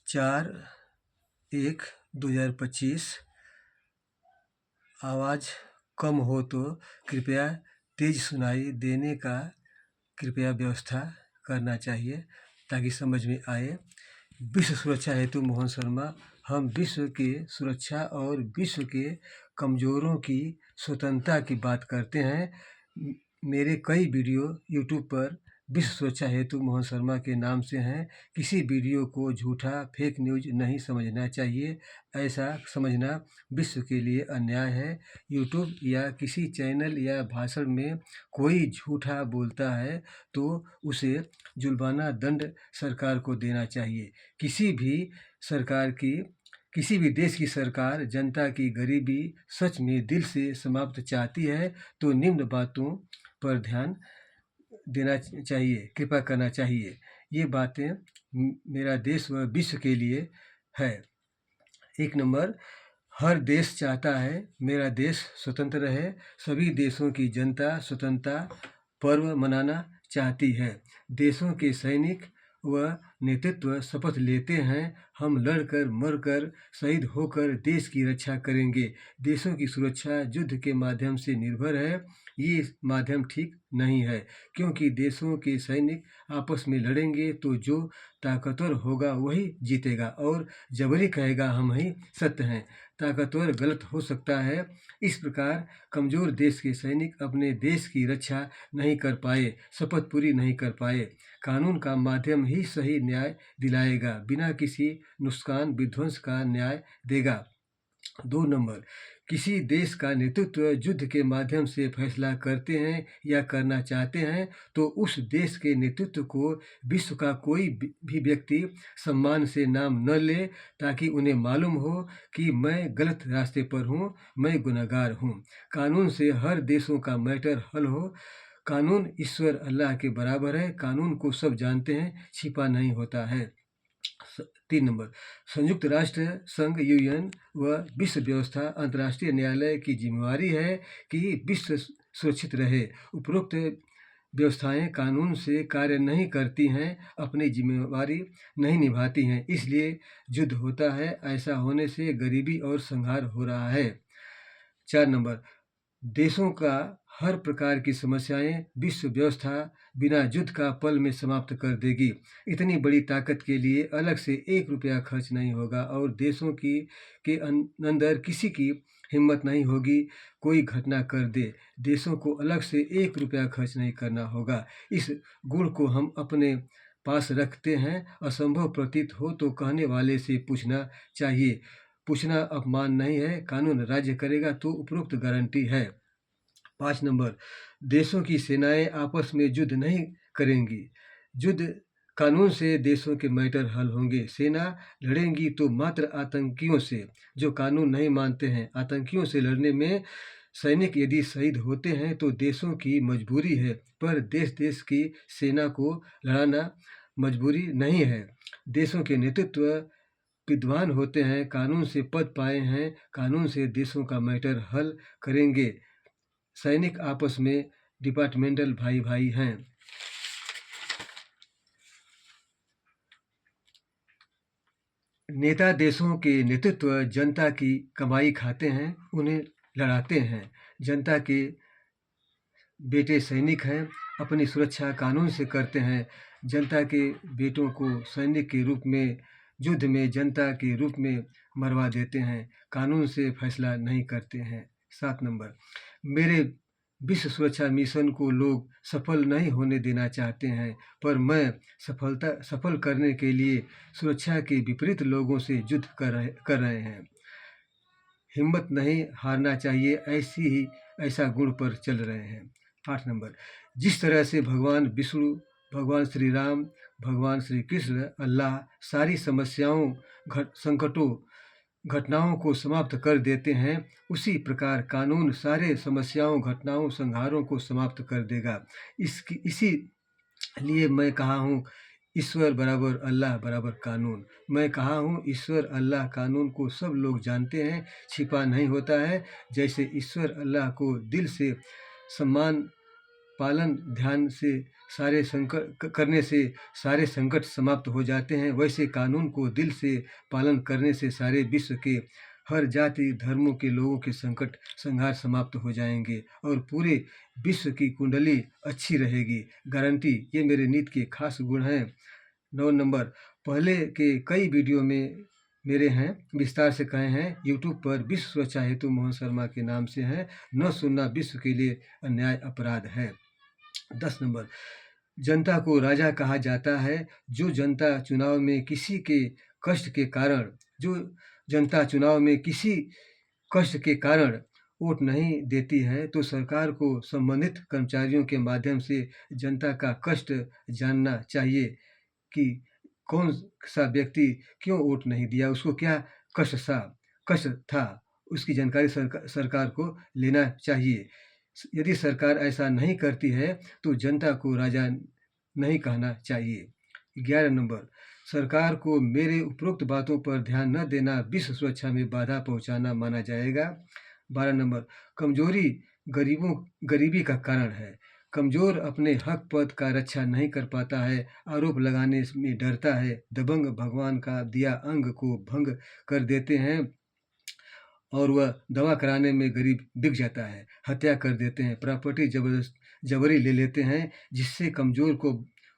4/1/2025। आवाज़ कम हो तो कृपया तेज़ सुनाई देने का कृपया व्यवस्था करना चाहिए ताकि समझ में आए। विश्व सुरक्षा हेतु मोहन शर्मा। हम विश्व की सुरक्षा और विश्व के कमज़ोरों की स्वतंत्रता की बात करते हैं। मेरे कई वीडियो यूट्यूब पर विश्व सुरक्षा हेतु मोहन शर्मा के नाम से हैं। किसी वीडियो को झूठा फेक न्यूज़ नहीं समझना चाहिए। ऐसा समझना विश्व के लिए अन्याय है। यूट्यूब या किसी चैनल या भाषण में कोई झूठा बोलता है तो उसे जुर्माना दंड सरकार को देना चाहिए। किसी भी देश की सरकार जनता की गरीबी सच में दिल से समाप्त चाहती है तो निम्न बातों पर ध्यान देना चाहिए, कृपा करना चाहिए। ये बातें मेरा देश व विश्व के लिए है। 1 नंबर, हर देश चाहता है मेरा देश स्वतंत्र रहे। सभी देशों की जनता स्वतंत्रता पर्व मनाना चाहती है। देशों के सैनिक व नेतृत्व शपथ लेते हैं, हम लड़कर मरकर शहीद होकर देश की रक्षा करेंगे। देशों की सुरक्षा युद्ध के माध्यम से निर्भर है। ये माध्यम ठीक नहीं है क्योंकि देशों के सैनिक आपस में लड़ेंगे तो जो ताकतवर होगा वही जीतेगा और जबरी कहेगा हम ही सत्य हैं। ताकतवर गलत हो सकता है। इस प्रकार कमज़ोर देश के सैनिक अपने देश की रक्षा नहीं कर पाए, शपथ पूरी नहीं कर पाए। कानून का माध्यम ही सही न्याय दिलाएगा, बिना किसी नुकसान विध्वंस का न्याय देगा। 2 नंबर, किसी देश का नेतृत्व युद्ध के माध्यम से फैसला करते हैं या करना चाहते हैं तो उस देश के नेतृत्व को विश्व का कोई भी व्यक्ति सम्मान से नाम न ले ताकि उन्हें मालूम हो कि मैं गलत रास्ते पर हूँ, मैं गुनहगार हूँ। कानून से हर देशों का मैटर हल हो। कानून ईश्वर अल्लाह के बराबर है। कानून को सब जानते हैं, छिपा नहीं होता है। 3 नंबर, संयुक्त राष्ट्र संघ यूएन व विश्व व्यवस्था अंतर्राष्ट्रीय न्यायालय की जिम्मेवारी है कि विश्व सुरक्षित रहे। उपरोक्त व्यवस्थाएं कानून से कार्य नहीं करती हैं, अपनी जिम्मेवारी नहीं निभाती हैं, इसलिए युद्ध होता है। ऐसा होने से गरीबी और संहार हो रहा है। 4 नंबर, देशों का हर प्रकार की समस्याएं विश्व व्यवस्था बिना युद्ध का पल में समाप्त कर देगी। इतनी बड़ी ताकत के लिए अलग से 1 रुपया खर्च नहीं होगा और देशों के अंदर किसी की हिम्मत नहीं होगी कोई घटना कर दे। देशों को अलग से 1 रुपया खर्च नहीं करना होगा। इस गुण को हम अपने पास रखते हैं। असंभव प्रतीत हो तो कहने वाले से पूछना चाहिए। पूछना अपमान नहीं है। कानून राज्य करेगा तो उपरोक्त गारंटी है। 5 नंबर, देशों की सेनाएं आपस में युद्ध नहीं करेंगी। युद्ध कानून से देशों के मैटर हल होंगे। सेना लड़ेंगी तो मात्र आतंकियों से, जो कानून नहीं मानते हैं। आतंकियों से लड़ने में सैनिक यदि शहीद होते हैं तो देशों की मजबूरी है, पर देश की सेना को लड़ाना मजबूरी नहीं है। देशों के नेतृत्व विद्वान होते हैं, कानून से पद पाए हैं, कानून से देशों का मैटर हल करेंगे। सैनिक आपस में डिपार्टमेंटल भाई भाई हैं। नेता देशों के नेतृत्व जनता की कमाई खाते हैं, उन्हें लड़ाते हैं। जनता के बेटे सैनिक हैं, अपनी सुरक्षा कानून से करते हैं। जनता के बेटों को सैनिक के रूप में युद्ध में जनता के रूप में मरवा देते हैं, कानून से फैसला नहीं करते हैं। 7 नंबर, मेरे विश्व सुरक्षा मिशन को लोग सफल नहीं होने देना चाहते हैं, पर मैं सफल करने के लिए सुरक्षा के विपरीत लोगों से युद्ध कर रहे हैं। हिम्मत नहीं हारना चाहिए, ऐसा गुण पर चल रहे हैं। 8 नंबर, जिस तरह से भगवान विष्णु, भगवान श्री राम, भगवान श्री कृष्ण, अल्लाह सारी समस्याओं, संकटों, घटनाओं को समाप्त कर देते हैं, उसी प्रकार कानून सारे समस्याओं, घटनाओं, संहारों को समाप्त कर देगा। इसीलिए मैं कहा हूँ ईश्वर बराबर अल्लाह बराबर कानून। मैं कहा हूँ ईश्वर अल्लाह कानून को सब लोग जानते हैं, छिपा नहीं होता है। जैसे ईश्वर अल्लाह को दिल से सम्मान पालन ध्यान से सारे संकट करने से सारे संकट समाप्त हो जाते हैं, वैसे कानून को दिल से पालन करने से सारे विश्व के हर जाति धर्मों के लोगों के संकट संहार समाप्त हो जाएंगे और पूरे विश्व की कुंडली अच्छी रहेगी, गारंटी। ये मेरे नीति के खास गुण हैं। 9 नंबर, पहले के कई वीडियो में मेरे हैं, विस्तार से कहे हैं। यूट्यूब पर विश्व सुरक्षा हेतु मोहन शर्मा के नाम से हैं। न सुनना विश्व के लिए अन्याय अपराध है। 10 नंबर, जनता को राजा कहा जाता है। जो जनता चुनाव में किसी के कष्ट के कारण वोट नहीं देती है, तो सरकार को संबंधित कर्मचारियों के माध्यम से जनता का कष्ट जानना चाहिए कि कौन सा व्यक्ति क्यों वोट नहीं दिया, उसको क्या कष्ट था, उसकी जानकारी सरकार को लेना चाहिए। यदि सरकार ऐसा नहीं करती है तो जनता को राजा नहीं कहना चाहिए। 11 नंबर, सरकार को मेरे उपरोक्त बातों पर ध्यान न देना विश्व सुरक्षा में बाधा पहुंचाना माना जाएगा। 12 नंबर, कमजोरी गरीबी का कारण है। कमजोर अपने हक पद का रक्षा नहीं कर पाता है, आरोप लगाने में डरता है, दबंग भगवान का दिया अंग को भंग कर देते हैं और वह दवा कराने में गरीब बिक जाता है, हत्या कर देते हैं, प्रॉपर्टी जबरी ले लेते हैं, जिससे कमज़ोर को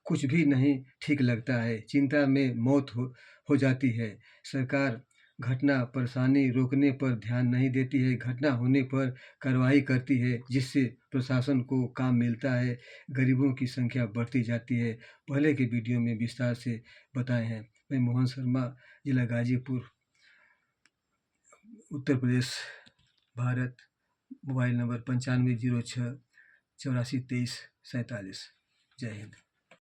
कुछ भी नहीं ठीक लगता है, चिंता में मौत हो जाती है। सरकार घटना परेशानी रोकने पर ध्यान नहीं देती है, घटना होने पर कार्रवाई करती है, जिससे प्रशासन को काम मिलता है, गरीबों की संख्या बढ़ती जाती है। पहले के वीडियो में विस्तार से बताए हैं। मैं मोहन शर्मा, जिला गाजीपुर, उत्तर प्रदेश, भारत। Mobile number 9506 84 23 47। जय हिंद।